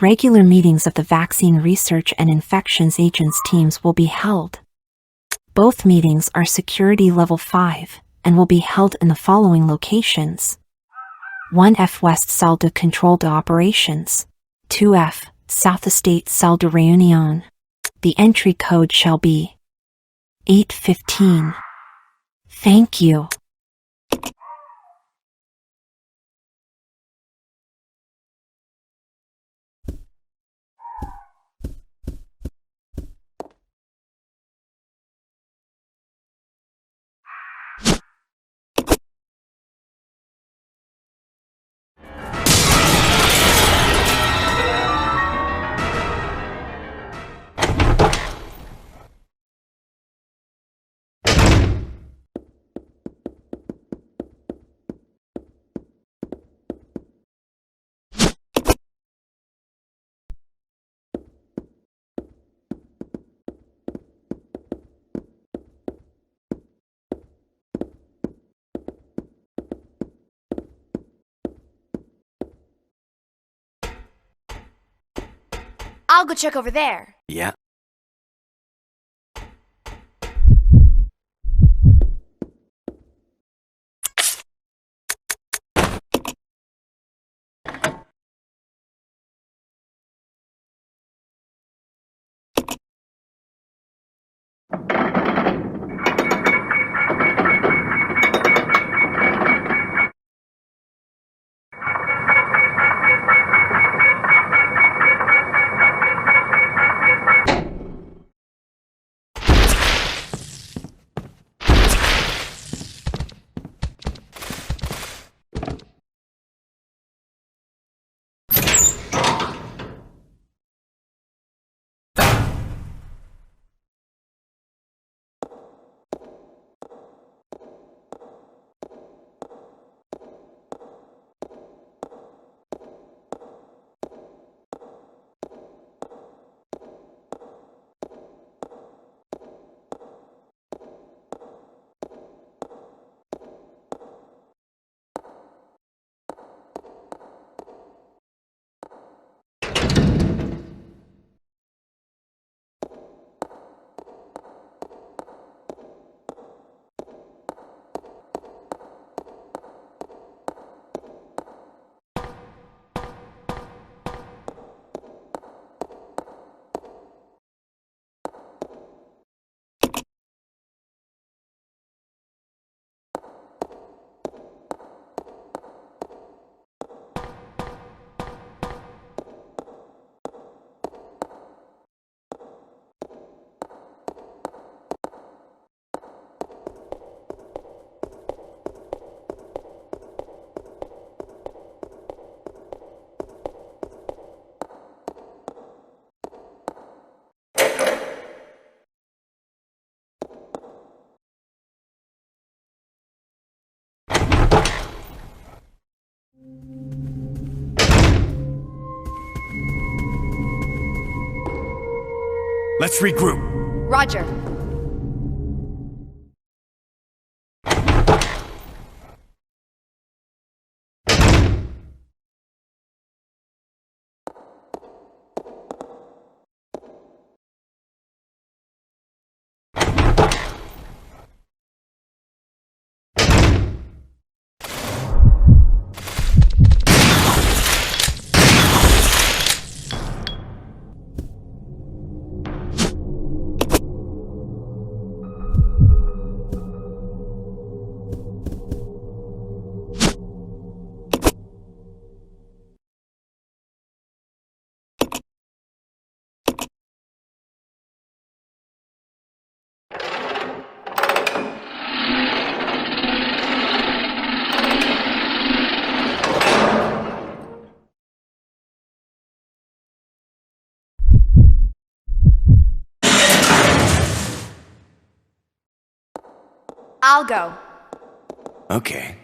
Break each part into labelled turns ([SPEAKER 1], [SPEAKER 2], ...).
[SPEAKER 1] Regular meetings of the Vaccine Research and Infections Agents teams will be held. Both meetings are Security Level 5 and will be held in the following locations: 1F West Salle de Control de Operations, 2F South Estate Salle de Réunion. The entry code shall be 815. Thank you.
[SPEAKER 2] I'll go check over there.
[SPEAKER 3] Yeah. Let's regroup.
[SPEAKER 2] Roger. I'll go.
[SPEAKER 3] Okay.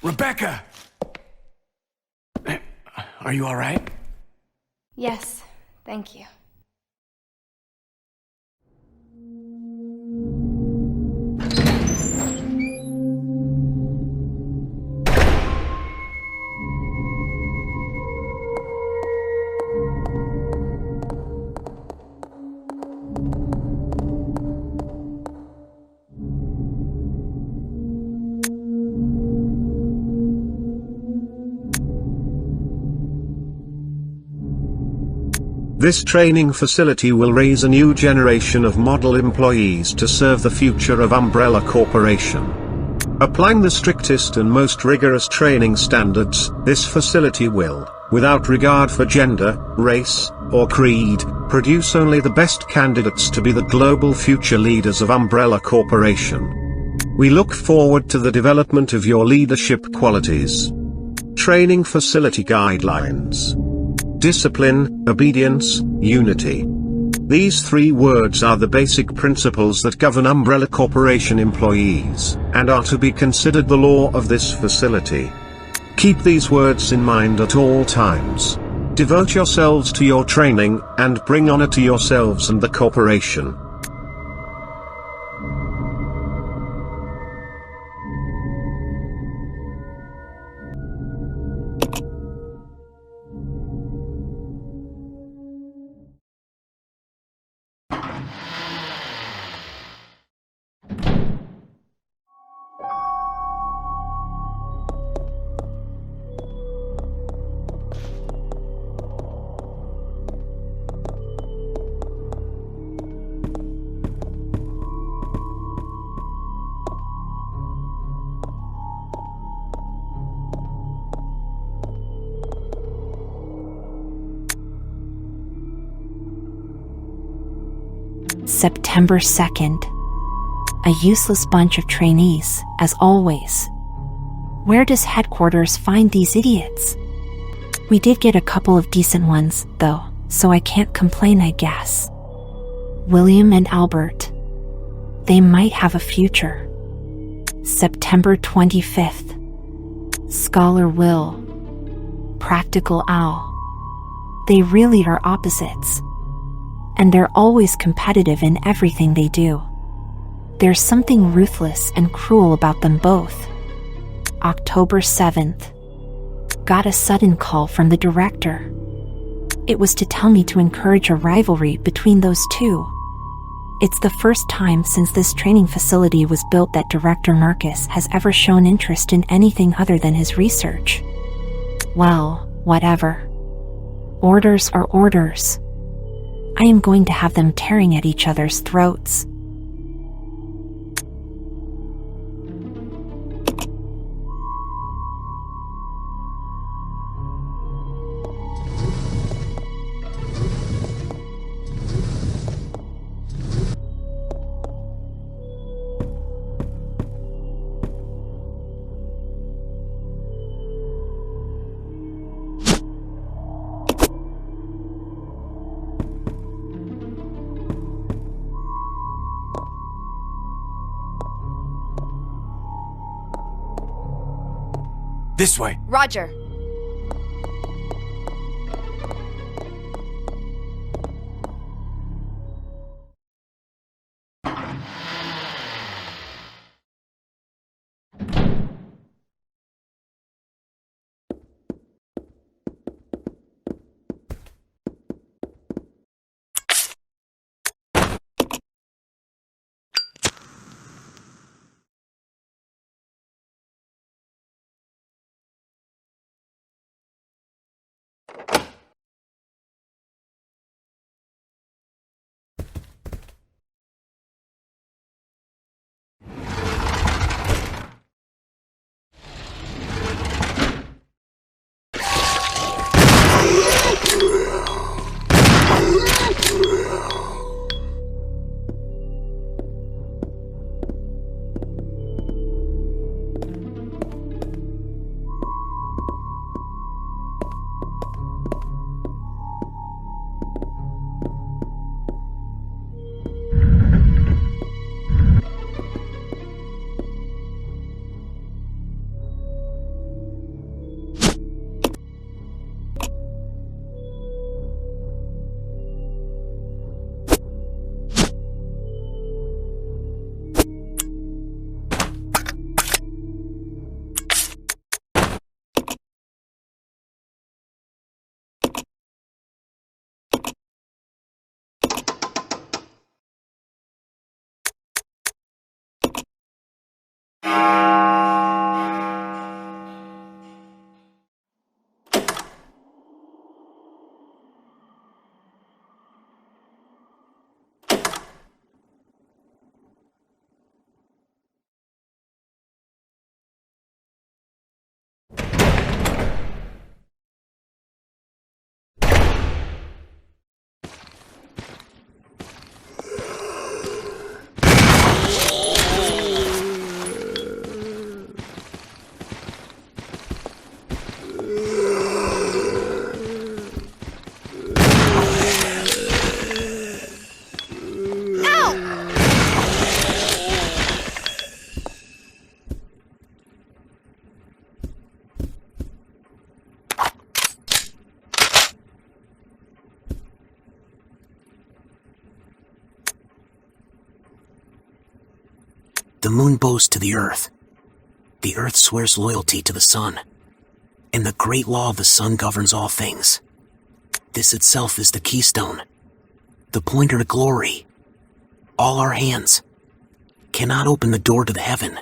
[SPEAKER 3] Rebecca! Are you alright?
[SPEAKER 2] Yes, thank you.
[SPEAKER 4] This training facility will raise a new generation of model employees to serve the future of Umbrella Corporation. Applying the strictest and most rigorous training standards, this facility will, without regard for gender, race, or creed, produce only the best candidates to be the global future leaders of Umbrella Corporation. We look forward to the development of your leadership qualities. Training Facility Guidelines: discipline, obedience, unity. These three words are the basic principles that govern Umbrella Corporation employees, and are to be considered the law of this facility. Keep these words in mind at all times. Devote yourselves to your training, and bring honor to yourselves and the corporation.
[SPEAKER 1] September 2nd. A useless bunch of trainees, as always. Where does headquarters find these idiots? We did get a couple of decent ones, though, so I can't complain, I guess. William and Albert. They might have a future. September 25th. Scholar Will. Practical Al. They really are opposites. And they're always competitive in everything they do. There's something ruthless and cruel about them both. October 7th. Got a sudden call from the director. It was to tell me to encourage a rivalry between those two. It's the first time since this training facility was built that Director Marcus has ever shown interest in anything other than his research. Well, whatever. Orders are orders. I am going to have them tearing at each other's throats.
[SPEAKER 3] This way.
[SPEAKER 2] Roger.
[SPEAKER 5] moon bows to the earth. The earth swears loyalty to the sun. And the great law of the sun governs all things. This itself is the keystone, the pointer to glory. All our hands cannot open the door to the heaven.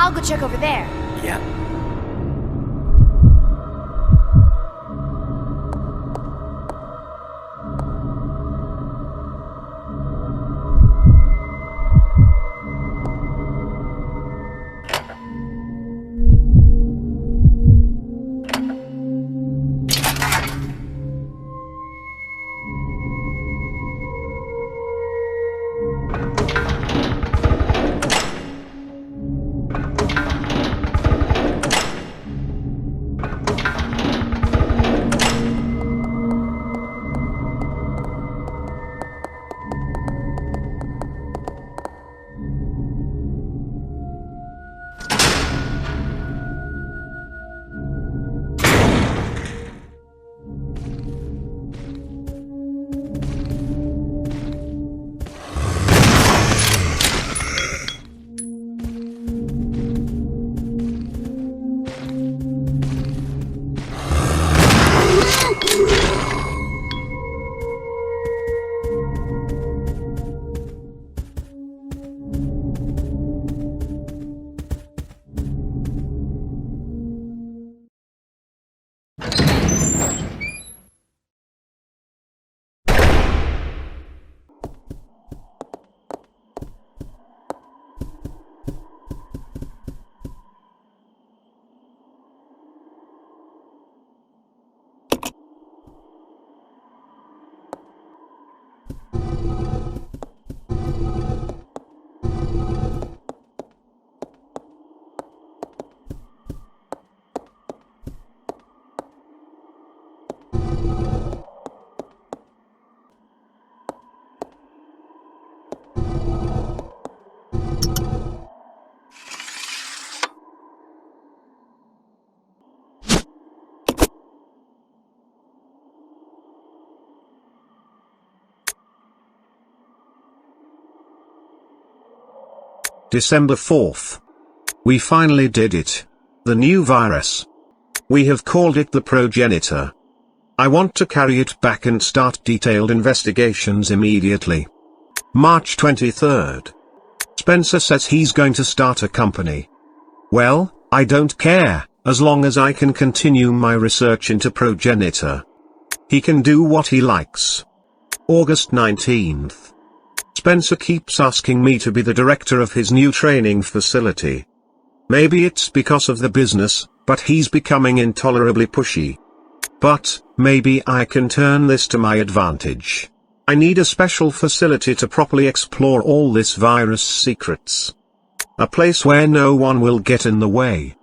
[SPEAKER 2] I'll go check over there.
[SPEAKER 5] Yeah.
[SPEAKER 4] December 4th. We finally did it. The new virus. We have called it the progenitor. I want to carry it back and start detailed investigations immediately. March 23rd. Spencer says he's going to start a company. Well, I don't care, as long as I can continue my research into progenitor. He can do what he likes. August 19th. Spencer keeps asking me to be the director of his new training facility. Maybe it's because of the business, but he's becoming intolerably pushy. But, maybe I can turn this to my advantage. I need a special facility to properly explore all this virus secrets. A place where no one will get in the way.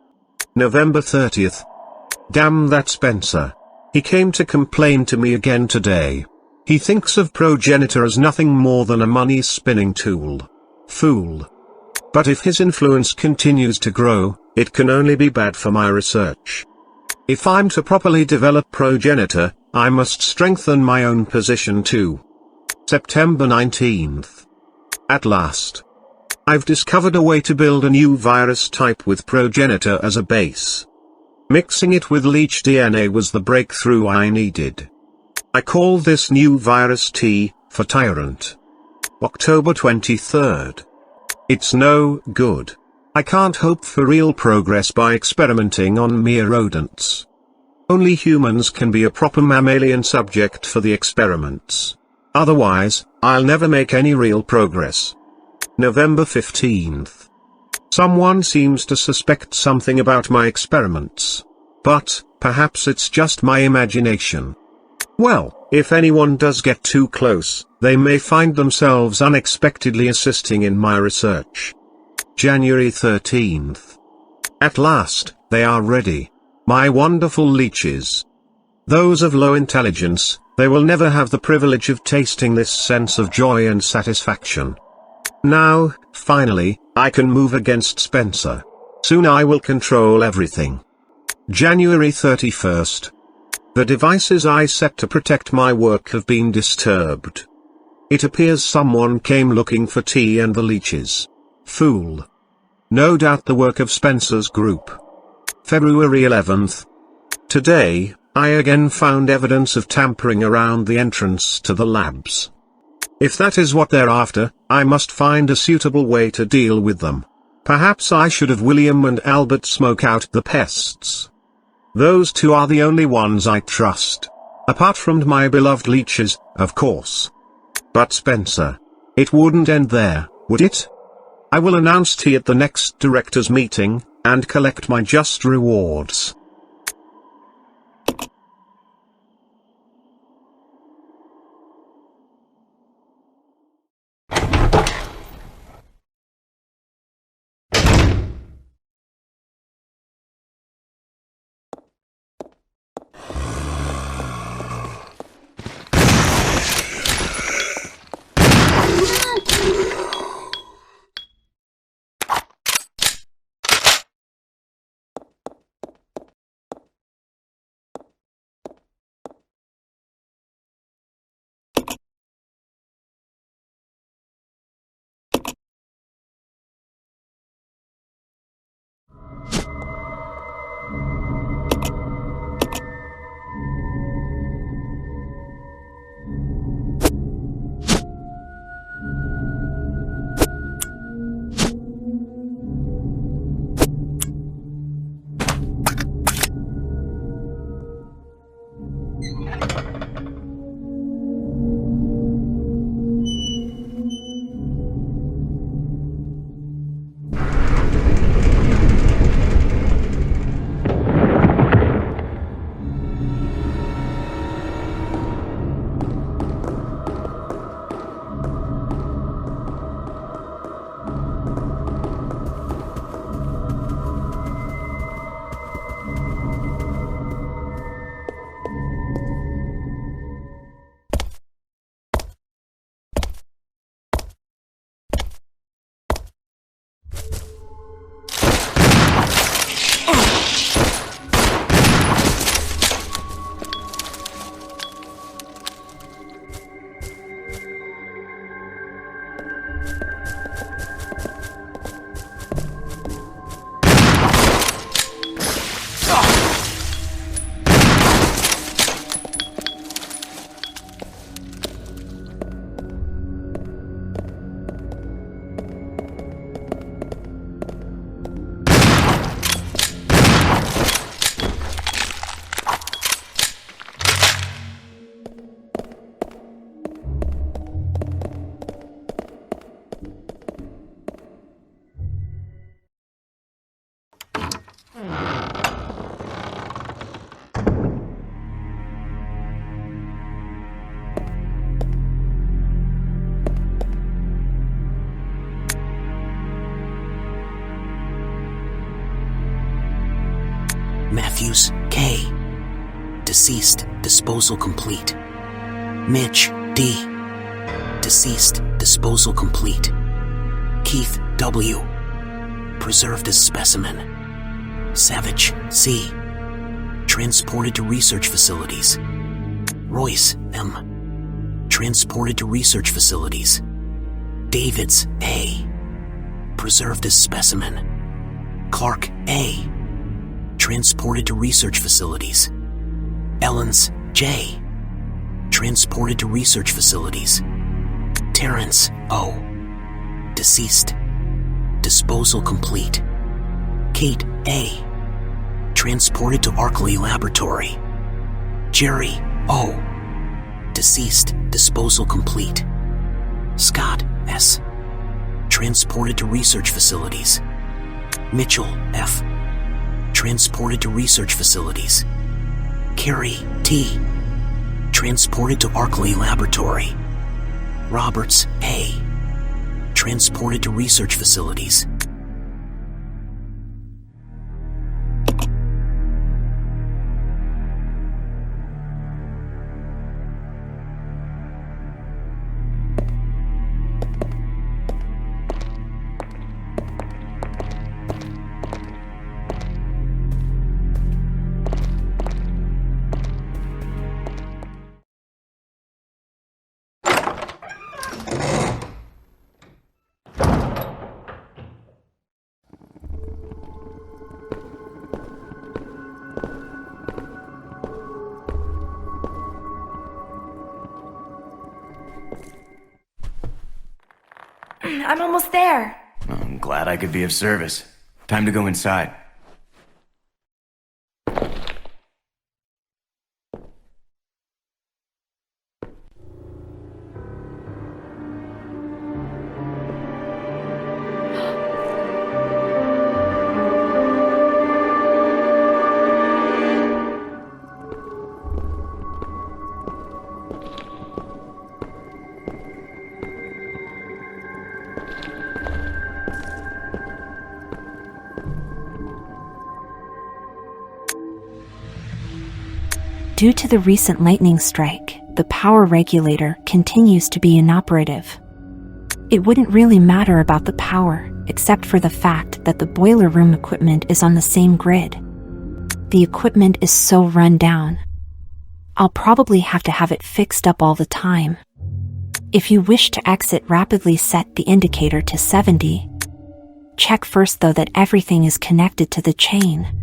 [SPEAKER 4] November 30th. Damn that Spencer. He came to complain to me again today. He thinks of progenitor as nothing more than a money-spinning tool. Fool. But if his influence continues to grow, it can only be bad for my research. If I'm to properly develop progenitor, I must strengthen my own position too. September 19th. At last. I've discovered a way to build a new virus type with progenitor as a base. Mixing it with leech DNA was the breakthrough I needed. I call this new virus T, for Tyrant. October 23rd. It's no good. I can't hope for real progress by experimenting on mere rodents. Only humans can be a proper mammalian subject for the experiments. Otherwise, I'll never make any real progress. November 15th. Someone seems to suspect something about my experiments. But, perhaps it's just my imagination. Well, if anyone does get too close, they may find themselves unexpectedly assisting in my research. January 13th. At last, they are ready. My wonderful leeches. Those of low intelligence, they will never have the privilege of tasting this sense of joy and satisfaction. Now, finally, I can move against Spencer. Soon I will control everything. January 31st. The devices I set to protect my work have been disturbed. It appears someone came looking for tea and the leeches. Fool. No doubt the work of Spencer's group. February 11th. Today, I again found evidence of tampering around the entrance to the labs. If that is what they're after, I must find a suitable way to deal with them. Perhaps I should have William and Albert smoke out the pests. Those two are the only ones I trust. Apart from my beloved leeches, of course. But Spencer. It wouldn't end there, would it? I will announce tea at the next directors' meeting, and collect my just rewards.
[SPEAKER 5] Matthews K. Deceased, disposal complete. Mitch D. Deceased, disposal complete. Keith W. Preserved as specimen. Savage C. Transported to research facilities. Royce M. Transported to research facilities. Davids A. Preserved as specimen. Clark A. Transported to research facilities. Ellens J. Transported to research facilities. Terrence O. Deceased. Disposal complete. Kate A. Transported to Arkley Laboratory. Jerry O. Deceased. Disposal complete. Scott S. Transported to research facilities. Mitchell F. Transported to research facilities. Carrie T. Transported to Arkley Laboratory. Roberts A. Transported to research facilities.
[SPEAKER 2] I'm almost there.
[SPEAKER 3] I'm glad I could be of service. Time to go inside.
[SPEAKER 1] Due to the recent lightning strike, the power regulator continues to be inoperative. It wouldn't really matter about the power, except for the fact that the boiler room equipment is on the same grid. The equipment is so run down. I'll probably have to have it fixed up all the time. If you wish to exit, rapidly set the indicator to 70. Check first though that everything is connected to the chain.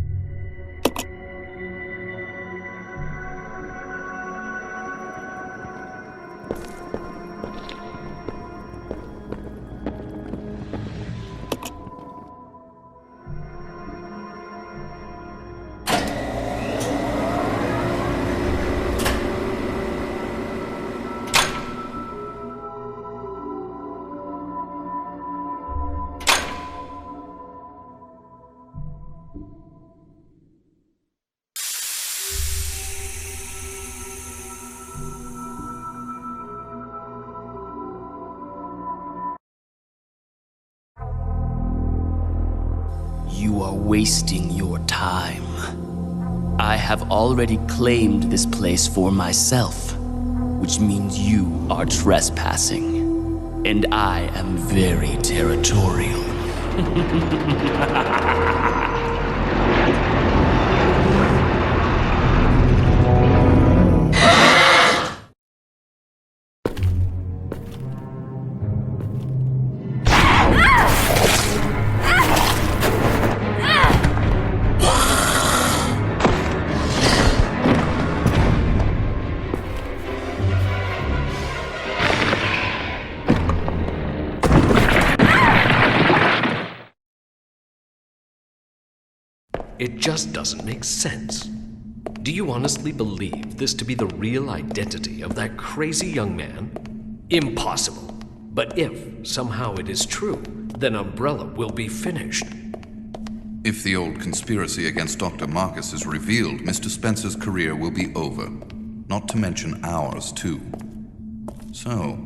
[SPEAKER 6] You are wasting your time. I have already claimed this place for myself, which means you are trespassing. And I am very territorial.
[SPEAKER 7] It just doesn't make sense. Do you honestly believe this to be the real identity of that crazy young man? Impossible. But if somehow it is true, then Umbrella will be finished.
[SPEAKER 8] If the old conspiracy against Dr. Marcus is revealed, Mr. Spencer's career will be over. Not to mention ours, too. So,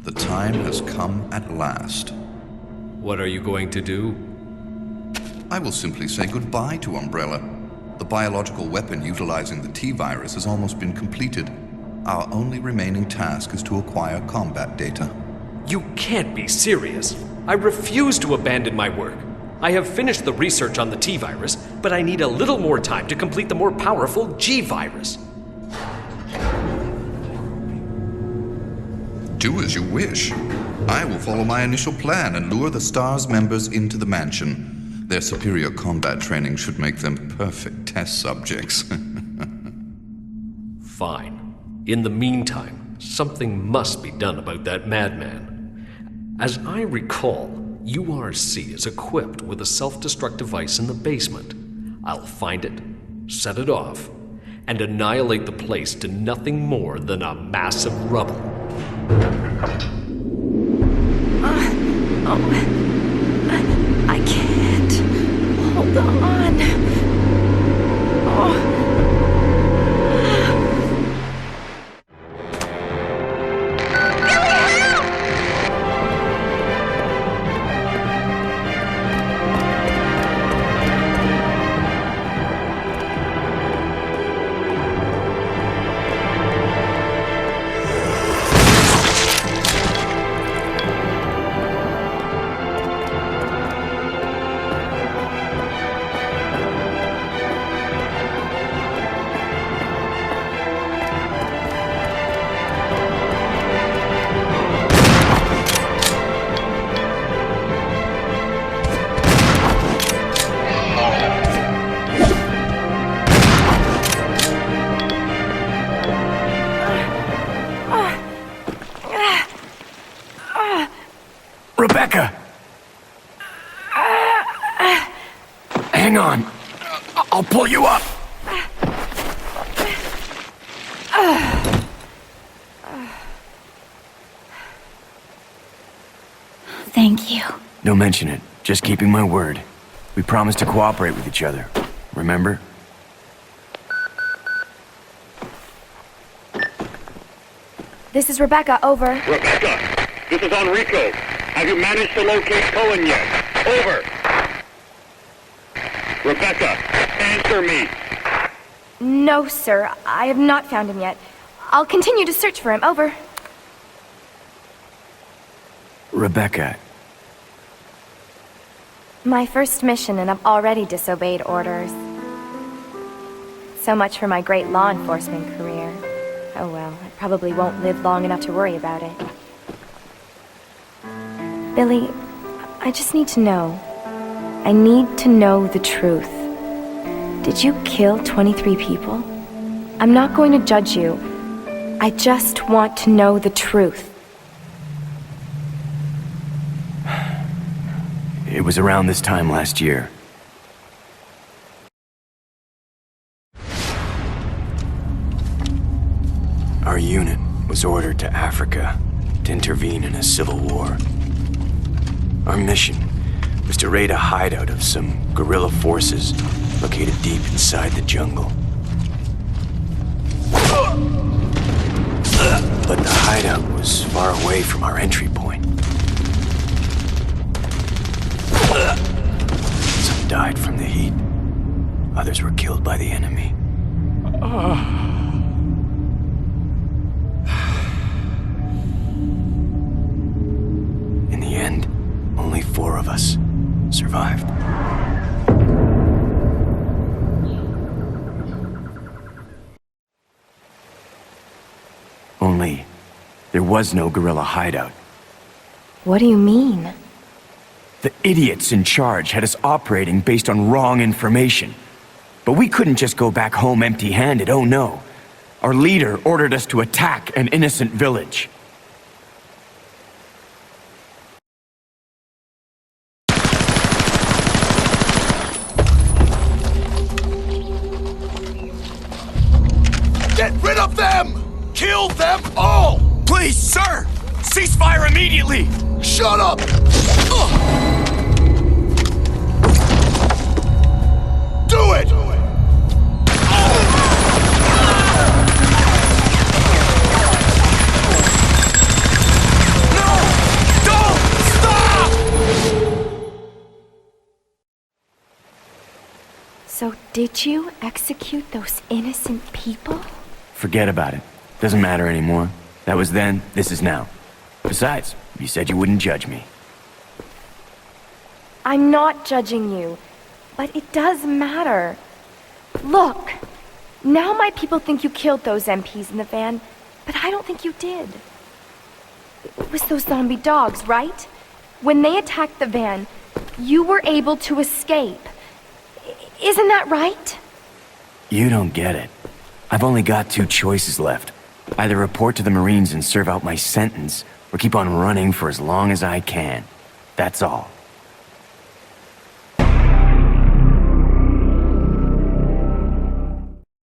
[SPEAKER 8] the time has come at last.
[SPEAKER 7] What are you going to do?
[SPEAKER 8] I will simply say goodbye to Umbrella. The biological weapon utilizing the T-virus has almost been completed. Our only remaining task is to acquire combat data.
[SPEAKER 7] You can't be serious. I refuse to abandon my work. I have finished the research on the T-virus, but I need a little more time to complete the more powerful G-virus.
[SPEAKER 8] Do as you wish. I will follow my initial plan and lure the STARS members into the mansion. Their superior combat training should make them perfect test subjects.
[SPEAKER 7] Fine. In the meantime, something must be done about that madman. As I recall, URC is equipped with a self-destruct device in the basement. I'll find it, set it off, and annihilate the place to nothing more than a mass of rubble.
[SPEAKER 2] I can't. Hold on. Oh.
[SPEAKER 3] Rebecca! Hang on. I'll pull you up.
[SPEAKER 2] Thank you.
[SPEAKER 3] Don't mention it. Just keeping my word. We promised to cooperate with each other. Remember?
[SPEAKER 2] This is Rebecca, over.
[SPEAKER 9] Rebecca, this is Enrico. Have you managed to locate Cohen yet? Over. Rebecca, answer me.
[SPEAKER 2] No, sir. I have not found him yet. I'll continue to search for him, over.
[SPEAKER 3] Rebecca.
[SPEAKER 2] My first mission, and I've already disobeyed orders. So much for my great law enforcement career. Oh well, I probably won't live long enough to worry about it. Billy, I just need to know. I need to know the truth. Did you kill 23 people? I'm not going to judge you. I just want to know the truth.
[SPEAKER 3] It was around this time last year. Our unit was ordered to Africa to intervene in a civil war. Our mission was to raid a hideout of some guerrilla forces located deep inside the jungle. But the hideout was far away from our entry point. Some died from the heat. Others were killed by the enemy. In the end, only 4 of us survived. Only, there was no guerrilla hideout.
[SPEAKER 2] What do you mean?
[SPEAKER 3] The idiots in charge had us operating based on wrong information. But we couldn't just go back home empty-handed, oh no. Our leader ordered us to attack an innocent village.
[SPEAKER 10] Get rid of them! Kill them all!
[SPEAKER 3] Please, sir! Ceasefire immediately!
[SPEAKER 10] Shut up! Do it! No! Don't! Stop!
[SPEAKER 2] So did you execute those innocent people?
[SPEAKER 3] Forget about it. Doesn't matter anymore. That was then, this is now. Besides, you said you wouldn't judge me.
[SPEAKER 2] I'm not judging you, but it does matter. Look, now my people think you killed those MPs in the van, but I don't think you did. It was those zombie dogs, right? When they attacked the van, you were able to escape. Isn't that right?
[SPEAKER 3] You don't get it. I've only got two choices left. Either report to the Marines and serve out my sentence, or keep on running for as long as I can. That's all.